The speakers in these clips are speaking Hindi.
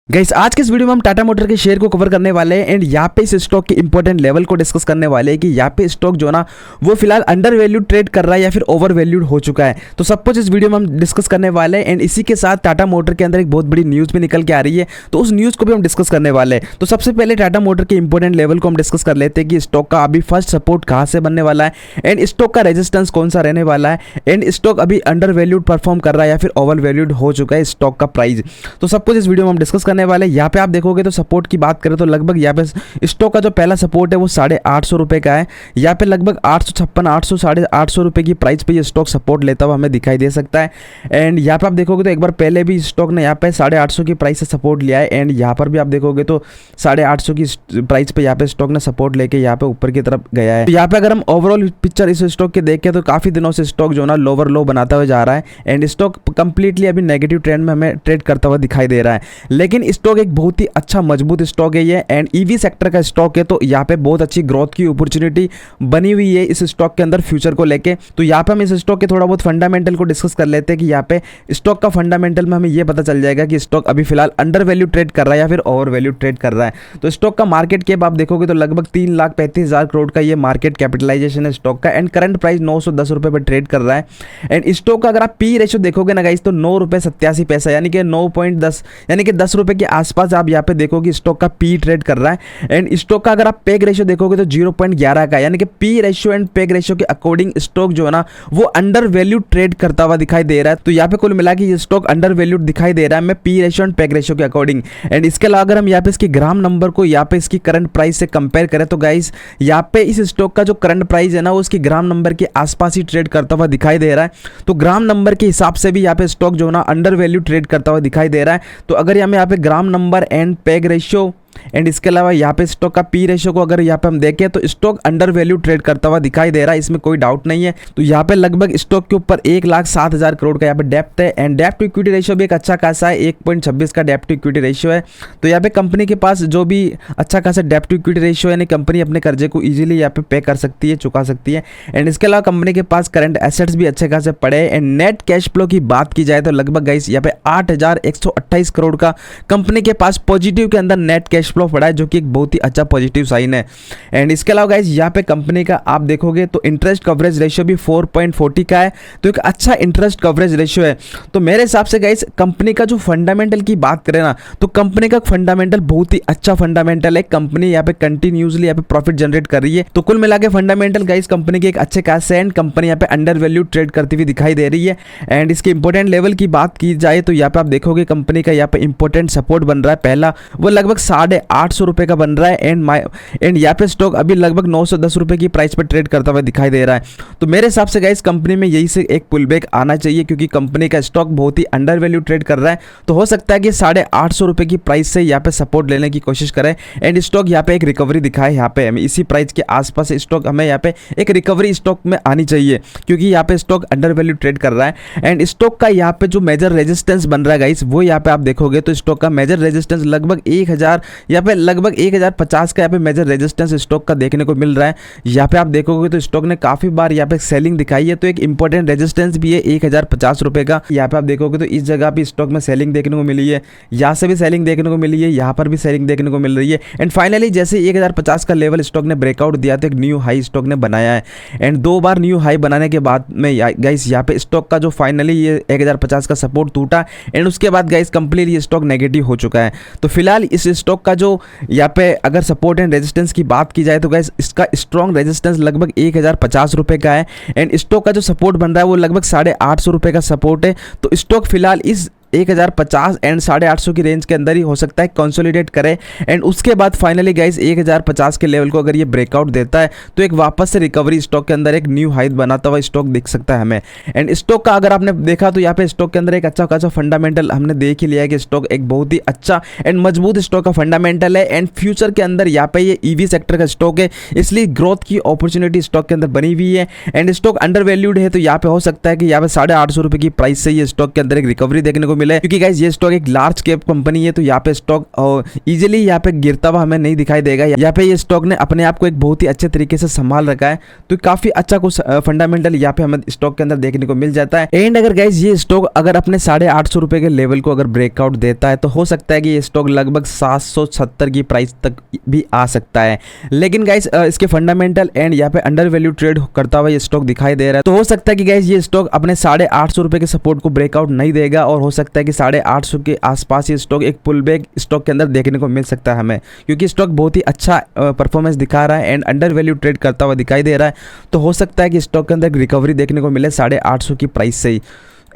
गाइस आज के इस वीडियो में हम टाटा मोटर के शेयर को कवर करने वाले हैं एंड यहाँ पे इस स्टॉक के इंपॉर्टेंट लेवल को डिस्कस करने वाले हैं कि यहाँ पे स्टॉक जो ना वो फिलहाल अंडर वैल्यूड ट्रेड कर रहा है या फिर ओवर वैल्यूड हो चुका है। तो सब कुछ इस वीडियो में हम डिस्कस करने वाले हैं एंड इसी के साथ टाटा मोटर के अंदर एक बहुत बड़ी न्यूज़ भी निकल के आ रही है, तो उस न्यूज़ को भी हम डिस्कस करने वाले हैं। तो सबसे पहले टाटा मोटर के इंपॉर्टेंट लेवल को हम डिस्कस कर लेते हैं कि स्टॉक का अभी फर्स्ट सपोर्ट कहाँ से बनने वाला है एंड स्टॉक का रेजिस्टेंस कौन सा रहने वाला है एंड स्टॉक अभी अंडर वैल्यूड परफॉर्म कर रहा है या फिर ओवर वैल्यूड हो चुका है स्टॉक का प्राइस। तो सब कुछ इस वीडियो में हम डिस्कस करने वाले हैं। यहाँ पे आप देखोगे तो सपोर्ट की बात करें तो लगभग यहाँ पे स्टॉक का जो पहला सपोर्ट है वो 850 रुपये का है। यहाँ पे लगभग 856 800 850 रुपये की प्राइस पे ये स्टॉक सपोर्ट लेता हुआ हमें दिखाई दे सकता है। एंड यहाँ पे आप देखोगे तो एक बार पहले भी स्टॉक ने यहाँ पे 850 की प्राइस से सपोर्ट लिया है एंड यहाँ पर भी आप देखोगे तो 850 की प्राइस पे यहाँ पे स्टॉक ने सपोर्ट लेके यहाँ पे ऊपर की तरफ गया है। तो यहाँ पे अगर हम ओवरऑल पिक्चर इस स्टॉक के देखें तो काफी दिनों से स्टॉक जो ना लोअर लो बनाता हुआ जा रहा है एंड स्टॉक कंप्लीटली अभी नेगेटिव ट्रेंड में हमें ट्रेड करता हुआ दिखाई दे रहा है। लेकिन स्टॉक एक बहुत ही अच्छा मजबूत स्टॉक है ये एंड ईवी सेक्टर का स्टॉक है, तो यहाँ पे बहुत अच्छी ग्रोथ की अपॉर्चुनिटी बनी हुई है इस स्टॉक के अंदर फ्यूचर को लेके। तो यहाँ पे हम इस स्टॉक के थोड़ा बहुत फंडामेंटल को डिस्कस कर लेते हैं कि यहाँ पे स्टॉक का फंडामेंटल में हमें ये पता चल जाएगा कि स्टॉक अभी फिलहाल अंडर वैल्यू ट्रेड कर रहा है या फिर ओवर वैल्यू ट्रेड कर रहा है। तो स्टॉक का मार्केट कैप आप देखोगे तो लगभग 3,35,000 करोड़ का ये मार्केट कैपिटलाइजेशन है स्टॉक का एंड करंट प्राइस 910 रुपये पर ट्रेड कर रहा है। एंड स्टॉक का अगर आप पी रेशो देखोगे ना गाइस तो 9.87 यानी कि 9.10 यानी कि 10 रुपये के आसपास आप यहाँ पे देखोगे स्टॉक का पी ट्रेड कर रहा है। एंड स्टॉक का अगर आप पेग रेशियो देखोगे तो 0.11 का, यानी कि P ratio and PEG ratio के अकॉर्डिंग स्टॉक जो है ना वो अंडर वैल्यू ट्रेड करता हुआ दिखाई दे रहा है। तो यहाँ पे कुल मिला के ये स्टॉक अंडर वैल्यू दिखाई दे रहा है मैं P ratio and PEG ratio के अकॉर्डिंग। एंड इसके अलावा अगर हम यहाँ पे इसकी ग्राम नंबर को यहाँ पे इसकी करंट प्राइस से कंपेयर करें तो गाइस यहाँ पे इस स्टॉक का जो करंट प्राइस है ना वो उसकी ग्राम नंबर के आसपास ही ट्रेड करता हुआ दिखाई दे रहा है। तो ग्राम नंबर के हिसाब से भी यहाँ पे स्टॉक जो है ना अंडर वैल्यू ट्रेड करता हुआ दिखाई दे रहा है। तो अगर यहाँ पे Graham number and PEG ratio and इसके अलावा यहाँ पे स्टॉक का पी रेशियो को अगर यहाँ पे हम देखें तो स्टॉक अंडर वैल्यू ट्रेड करता हुआ दिखाई दे रहा है, इसमें कोई डाउट नहीं है। तो यहाँ पे लगभग स्टॉक के ऊपर 1,07,000 करोड़ का यहाँ पे डेप्थ है एंड डेप्ट टू इक्विटी रेशियो भी एक अच्छा खासा है, 1.26 का डेप्ट टू इक्विटी रेशियो है। तो यहाँ पे कंपनी के पास जो भी अच्छा खासा डेप्ट टू इक्विटी रेशियो यानी कंपनी अपने कर्जे को ईजिली यहाँ पे कर सकती है, चुका सकती है। एंड इसके अलावा कंपनी के पास करंट एसेट्स भी अच्छे खासे पड़े हैं एंड नेट कैश फ्लो की बात की जाए तो लगभग गाइस यहाँ पे 8,128 करोड़ का कंपनी के पास पॉजिटिव के अंदर नेट कैश फ्लो पड़ा है, जो कि बहुत ही अच्छा पॉजिटिव साइन है। एंड इसके अलावा गाइस यहाँ पे कंपनी का आप देखोगे तो इंटरेस्ट कवरेज रेशियो भी 4.40 का है, तो एक अच्छा इंटरेस्ट कवरेज रेशियो है। तो मेरे हिसाब से गाइस कंपनी का जो फंडामेंटल की बात करें ना तो कंपनी का फंडामेंटल बहुत ही अच्छा फंडामेंटल है। कंपनी यहाँ पे कंटिन्यूसली यहाँ पे प्रॉफिट जनरेट कर रही है। तो कुल मिला के फंडामेंटल गाइस कंपनी के एक अच्छे खासे एंड कंपनी यहाँ पे अंडर वैल्यू ट्रेड करती हुई दिखाई दे रही है। एंड इसके इंपॉर्टेंट लेवल की बात की जाए तो यहाँ पे आप देखोगे कंपनी का यहाँ पे इंपॉर्टेंट सपोर्ट बन रहा है, पहला वो लगभग 850 रुपये का बन रहा है एंड यहाँ पे स्टॉक अभी लगभग 910 रुपये की प्राइस पर ट्रेड करता हुआ दिखाई दे रहा है। तो मेरे हिसाब से गाइस कंपनी में यही से एक पुल बैक आना चाहिए क्योंकि कंपनी का स्टॉक बहुत ही अंडर वैल्यू ट्रेड कर रहा है। तो हो सकता है कि 850 रुपये की प्राइस से यहाँ पे सपोर्ट लेने की कोशिश करें एंड स्टॉक यहाँ पे एक रिकवरी दिखाए। यहाँ पे हमें इसी प्राइस के आसपास स्टॉक हमें यहाँ पे एक रिकवरी स्टॉक में आनी चाहिए क्योंकि यहाँ पे स्टॉक अंडर वैल्यू ट्रेड कर रहा है। एंड स्टॉक का यहाँ पे जो मेजर रेजिस्टेंस बन रहा है गाइस वो यहाँ पे आप देखोगे तो स्टॉक का मेजर रेजिस्टेंस लगभग 1000 यहाँ पे लगभग 1050 का यहाँ पे मेजर रेजिस्टेंस स्टॉक का देखने को मिल रहा है। यहाँ पे आप देखोगे तो स्टॉक ने काफी बार यहाँ पे सेलिंग दिखाई है, तो एक इंपॉर्टेंट रेजिस्टेंस भी है 1050 रुपये का। यहाँ पे आप देखोगे तो इस जगह पे स्टॉक में सेलिंग देखने को मिली है, यहाँ से भी सेलिंग देखने को मिली है, यहाँ पर भी सेलिंग देखने को मिल रही है। एंड फाइनली जैसे 1050 का लेवल स्टॉक ने ब्रेकआउट दिया तो एक न्यू हाई स्टॉक ने बनाया है एंड 2 बार न्यू हाई बनाने के बाद में गाइस यहाँ पे स्टॉक का जो फाइनली ये 1050 का सपोर्ट टूटा एंड उसके बाद गाइस कंप्लीट ये स्टॉक नेगेटिव हो चुका है। तो फिलहाल इस स्टॉक का जो यहाँ पे अगर सपोर्ट एंड रेजिस्टेंस की बात की जाए तो गाइस इसका स्ट्रॉन्ग रेजिस्टेंस लगभग 1050 रुपये का है एंड स्टॉक का जो सपोर्ट बन रहा है वो लगभग 850 रुपये का सपोर्ट है। तो स्टॉक फिलहाल इस 1050 एंड 850 की रेंज के अंदर ही हो सकता है कंसोलिडेट करे एंड उसके बाद फाइनली गाइस 1050 के लेवल को अगर ये ब्रेकआउट देता है तो एक वापस से रिकवरी स्टॉक के अंदर एक न्यू हाई बनाता हुआ स्टॉक दिख सकता है हमें। एंड स्टॉक का अगर आपने देखा तो यहाँ पे स्टॉक के अंदर एक अच्छा खासा फंडामेंटल हमने देख ही लिया है कि स्टॉक एक बहुत ही अच्छा एंड मजबूत स्टॉक का फंडामेंटल है एंड फ्यूचर के अंदर यहाँ पे ये ईवी सेक्टर का स्टॉक है, इसलिए ग्रोथ की अपॉर्चुनिटी स्टॉक के अंदर बनी हुई है। एंड स्टॉक अंडर वैल्यूड है तो यहाँ पे हो सकता है कि यहाँ पे 850 रुपये की प्राइस से ये स्टॉक के अंदर एक रिकवरी देखने को मिले, क्योंकि गाइस ये स्टॉक एक लार्ज कैप कंपनी है, तो यहाँ पे स्टॉक इजीली यहाँ पे गिरता हुआ हमें नहीं दिखाई देगा। यहाँ पे ये स्टॉक ने अपने आप को एक बहुत ही अच्छे तरीके से संभाल रखा है, तो काफी अच्छा कुछ फंडामेंटल यहाँ पे हमें स्टॉक के अंदर देखने को मिल जाता है। एंड अगर गाइस ये स्टॉक अगर अपने 850 रुपए के लेवल को अगर ब्रेकआउट देता है तो हो सकता है कि ये स्टॉक लगभग 770 की प्राइस तक भी आ सकता है। लेकिन गाइस इसके फंडामेंटल एंड यहाँ पे अंडर वैल्यू ट्रेड करता हुआ ये स्टॉक दिखाई दे रहा है, तो हो सकता है कि गाइस ये स्टॉक अपने 850 रुपए के सपोर्ट को ब्रेकआउट नहीं देगा और हो सकता है कि 850 के आसपास ये स्टॉक एक पुल बैक स्टॉक के अंदर देखने को मिल सकता है हमें, क्योंकि स्टॉक बहुत ही अच्छा परफॉर्मेंस दिखा रहा है एंड अंडर वैल्यू ट्रेड करता हुआ दिखाई दे रहा है। तो हो सकता है कि स्टॉक के अंदर रिकवरी देखने को मिले 850 की प्राइस से ही।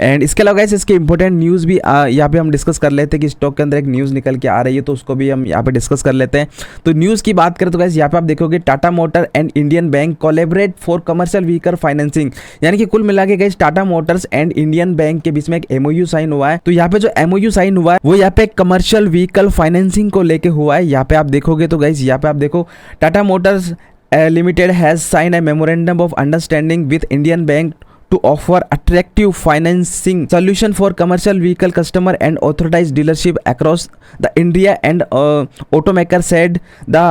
एंड इसके अलावा गाइस इसके इंपॉर्टेंट न्यूज़ भी यहाँ पे हम डिस्कस कर लेते हैं कि स्टॉक के अंदर एक न्यूज़ निकल के आ रही है, तो उसको भी हम यहाँ पे डिस्कस कर लेते हैं। तो न्यूज़ की बात करें तो गाइस यहाँ पे आप देखोगे Tata motor and Indian bank collaborate for commercial vehicle financing, यानी कि कुल मिला के guys Tata Motors and Indian bank के बीच में एक एमओयू साइन हुआ है। तो यहाँ पे जो एमओयू साइन हुआ है वो यहाँ पे कमर्शियल व्हीकल फाइनेंसिंग को लेके हुआ है। यहाँ पे आप देखोगे तो गाइस यहाँ पे आप देखो Tata Motors Limited has sign a memorandum of understanding with Indian Bank to offer attractive financing solution for commercial vehicle customer and authorized dealership across the India, and automaker said the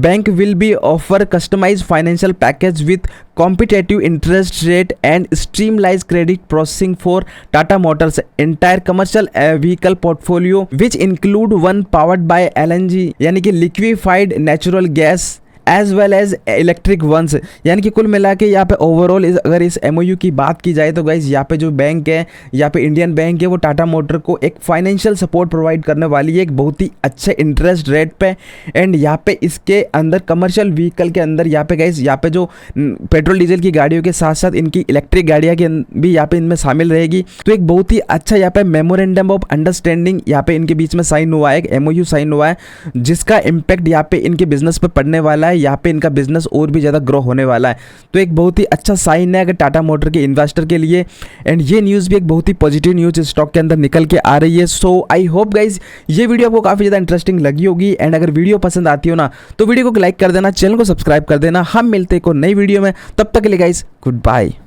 bank will be offer customized financial package with competitive interest rate and streamlined credit processing for Tata Motors entire commercial vehicle portfolio, which include one powered by LNG यानी कि liquefied natural gas as well as electric ones. यानी कि कुल मिला के यहाँ पे ओवरऑल अगर इस एमओयू की बात की जाए तो गाइज यहाँ पे जो बैंक है, यहाँ पे इंडियन बैंक है, वो टाटा मोटर को एक फाइनेंशियल सपोर्ट प्रोवाइड करने वाली है एक बहुत ही अच्छे इंटरेस्ट रेट पे। एंड यहाँ पे इसके अंदर कमर्शियल व्हीकल के अंदर यहाँ पे गाइज यहाँ पे जो पेट्रोल डीजल की गाड़ियों के साथ साथ इनकी इलेक्ट्रिक गाड़ियाँ की भी यहाँ पे इनमें शामिल रहेगी। तो एक बहुत ही अच्छा यहाँ पे मेमोरेंडम ऑफ अंडरस्टैंडिंग यहाँ पे इनके बीच में साइन हुआ है, एक एमओयू साइन हुआ है, जिसका इम्पैक्ट यहाँ पे इनके बिजनेस पे पड़ने वाला है। यहाँ पे इनका बिजनेस और भी ज़्यादा ग्रो होने वाला है। तो एक बहुत ही अच्छा साइन है अगर टाटा मोटर के इन्वेस्टर के लिए। एंड ये न्यूज़ भी एक बहुत ही पॉजिटिव न्यूज़ स्टॉक के अंदर निकल के आ रही है। सो आई होप गाइज ये वीडियो आपको काफ़ी ज़्यादा इंटरेस्टिंग लगी होगी। एंड अगर वीडियो पसंद आती हो ना तो वीडियो को लाइक कर देना, चैनल को सब्सक्राइब कर देना। हम मिलते हैं को नई वीडियो में, तब तक के लिए गाइज गुड बाय।